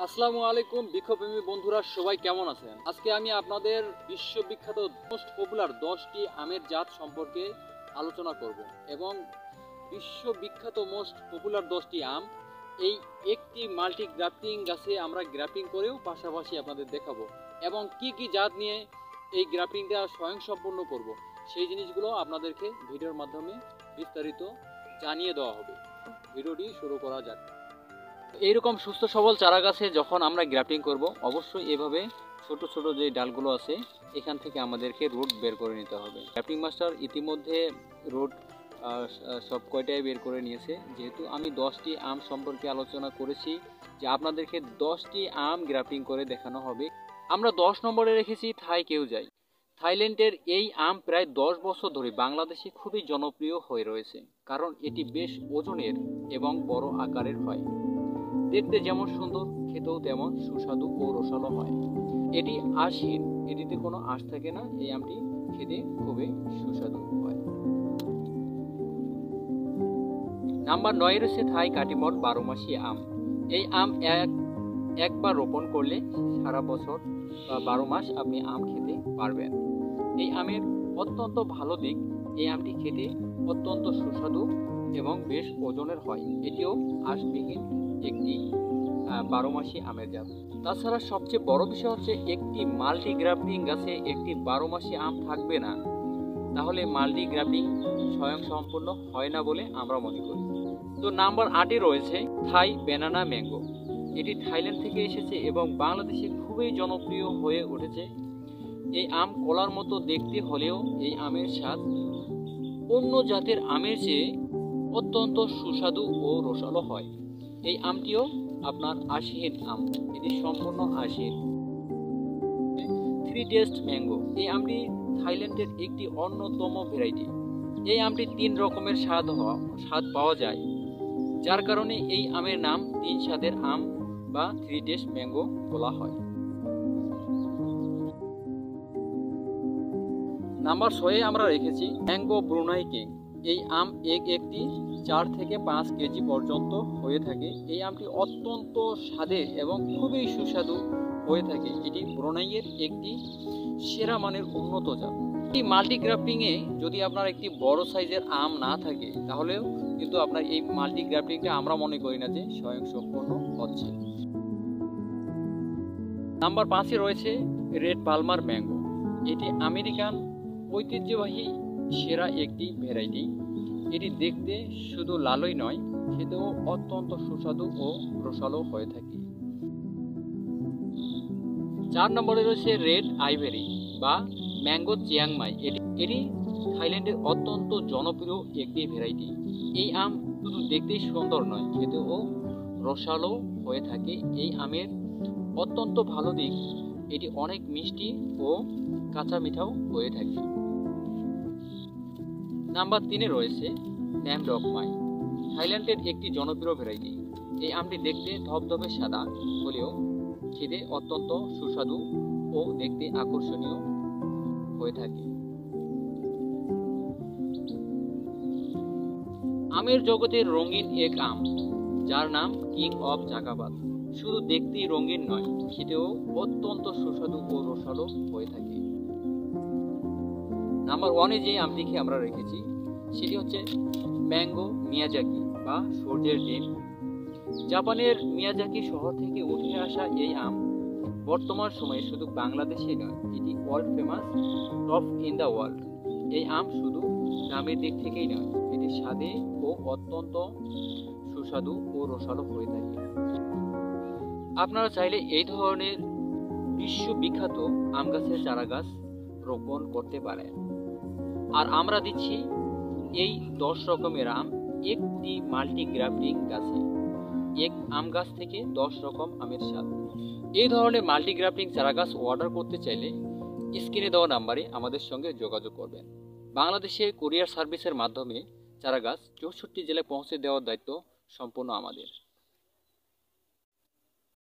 আসসালামু আলাইকুম বৃক্ষপ্রেমী বন্ধুরা, সবাই কেমন আছেন? আজকে আমি আপনাদের বিশ্ববিখ্যাত মোস্ট পপুলার 10টি আমের জাত সম্পর্কে আলোচনা করব এবং বিশ্ববিখ্যাত মোস্ট পপুলার 10টি আম এই একটি মাল্টি গ্রাফটিং গাছে আমরা গ্রাফটিং করেও পাশাপাশি আপনাদের দেখাবো এবং কি কি জাত নিয়ে এই গ্রাফটিংটা স্বয়ংসম্পূর্ণ করব সেই জিনিসগুলো আপনাদেরকে ভিডিওর মাধ্যমে বিস্তারিত জানিয়ে দেওয়া হবে। ভিডিওটি শুরু করা যাক। এইরকম সুস্থ সবল চারা গাছে যখন আমরা গ্রাফটিং করব, অবশ্যই এভাবে ছোট ছোট যে ডালগুলো আছে এখান থেকে আমাদেরকে রুট বের করে নিতে হবে। গ্রাফটিং মাস্টার ইতিমধ্যে রুট সব কয়টাই বের করে নিয়েছে। যেহেতু আমি 10টি আম সম্পর্কে আলোচনা করেছি যে আপনাদেরকে 10টি আম গ্রাফটিং করে দেখানো হবে। আমরা 10 নম্বরে রেখেছি থাই কেউজাই। থাইল্যান্ডের এই আম প্রায় 10 বছর ধরে বাংলাদেশে খুবই জনপ্রিয় হয়ে রয়েছে, কারণ এটি বেশ ওজনের এবং বড় আকারের হয়। দেখতে যেমন সুন্দর, খেতেও তেমন সুস্বাদু ও রসালো হয়। এটি আঁশহীন, এটিতে কোনো আঁশ থাকে না। এই আমটি খেতে খুবই সুস্বাদু হয়। নাম্বার 9 রয়েছে থাই কাটিমন 12 মাসি আম। এই আম একবার রোপণ করলে সারা বছর বা 12 মাস আপনি আম খেতে পারবেন। এই আমের অত্যন্ত ভালো দিক, এই আমটি খেতে অত্যন্ত সুস্বাদু এবং বেশ ওজনের হয়। এটিও আঁশবিহীন একটি 12 মাসি আমের জাত। তাছাড়া সবচেয়ে বড় বিষয় হচ্ছে, একটি মাল্টি গ্রাফটিং গাছে একটি 12 মাসি আম থাকবে না, তাহলে মাল্টি গ্রাফটিং স্বয়ংসম্পূর্ণ হয় না বলে আমরা মনে করি। তো নাম্বার 8-এ রয়েছে থাই ব্যানানা ম্যাঙ্গো। এটি থাইল্যান্ড থেকে এসেছে এবং বাংলাদেশে খুবই জনপ্রিয় হয়ে উঠেছে। এই আম কলার মতো দেখতে হলেও এই আমের স্বাদ অন্য জাতের আমের চেয়ে অত্যন্ত সুস্বাদু ও রসালো হয়। এই আমটিও আপনার আঁশহীন আম, এটি সম্পূর্ণ আঁশহীন। 3 টেস্ট ম্যাঙ্গো, এই আমটি থাইল্যান্ডের একটি অন্যতম ভ্যারাইটি। এই আমটি 3 রকমের স্বাদ পাওয়া যায়, যার কারণে এই আমের নাম 3 স্বাদের আম বা 3 টেস্ট ম্যাঙ্গো বলা হয়। নাম্বার 6-এ আমরা রেখেছি ম্যাঙ্গো ব্রুনাই কিং। এই আম একটি 4 থেকে 5 কেজি পর্যন্ত হয়ে থাকে। এই আমটি অত্যন্ত স্বাদের এবং খুবই সুস্বাদু হয়ে থাকে। এটি ব্রুনাইয়ের একটি সেরা মানের উন্নত জাত। এই মাল্টি গ্রাফটিংয়ে যদি আপনার একটি বড় সাইজের আম না থাকে, তাহলেও কিন্তু আপনার এই মাল্টি গ্রাফটিংটা আমরা মনে করি না যে স্বয়ংসম্পূর্ণ হচ্ছে। নাম্বার 5-এ রয়েছে রেড পালমার ম্যাঙ্গো। এটি আমেরিকান ঐতিহ্যবাহী সেরা একটি ভ্যারাইটি। এটি দেখতে শুধু লালই নয়, খেতেও অত্যন্ত সুস্বাদু ও রসালো হয়ে থাকে। 4 নম্বরে রয়েছে রেড আইভেরি বা ম্যাঙ্গো চিয়াংমাই। এটি থাইল্যান্ডের অত্যন্ত জনপ্রিয় একটি ভ্যারাইটি। এই আম শুধু দেখতেই সুন্দর নয়, খেতেও রসালো হয়ে থাকে। এই আমের অত্যন্ত ভালো দিক, এটি অনেক মিষ্টি ও কাঁচা মিঠাও হয়ে থাকে। নাম্বার 3-এ রয়েছে ন্যাম ডকমাই। থাইল্যান্ডের একটি জনপ্রিয় ভ্যারাইটি। এই আমটি দেখতে ধবধবে সাদা হলেও খেতে অত্যন্ত সুস্বাদু ও দেখতে আকর্ষণীয় হয়ে থাকে। আমের জগতের রঙিন এক আম, যার নাম কিং অফ জাকাবাদ। শুধু দেখতেই রঙিন নয়, খেতেও অত্যন্ত সুস্বাদু ও রসালো হয়ে থাকে। নাম্বার 1-এ যে আমটিকে আমরা রেখেছি সেটি হচ্ছে ম্যাঙ্গো মিয়াজাকি বা সূর্যের ডিম। জাপানের মিয়াজাকি শহর থেকে উঠে আসা এই আম বর্তমান সময়ে শুধু বাংলাদেশে নয়, এটি world famous, top in the world. এই আম শুধু দামের দিক থেকেই নয়, এটি স্বাদে ও অত্যন্ত সুস্বাদু ও রসালো হয়ে থাকে। আপনারা চাইলে এই ধরনের বিশ্ববিখ্যাত আম গাছের চারা গাছ রোপণ করতে পারেন। আর আমরা দিচ্ছি এই 10 রকমের আম একটি মাল্টি গ্রাফটিং গাছে। এক আম গাছ থেকে 10 রকম আমের স্বাদ। এই ধরনের মাল্টি গ্রাফটিং চারা গাছ অর্ডার করতে চাইলে স্ক্রিনে দেওয়া নাম্বারে আমাদের সঙ্গে যোগাযোগ করবেন। বাংলাদেশে কুরিয়ার সার্ভিসের মাধ্যমে চারা গাছ 64 জেলায় পৌঁছে দেওয়ার দায়িত্ব সম্পূর্ণ আমাদের।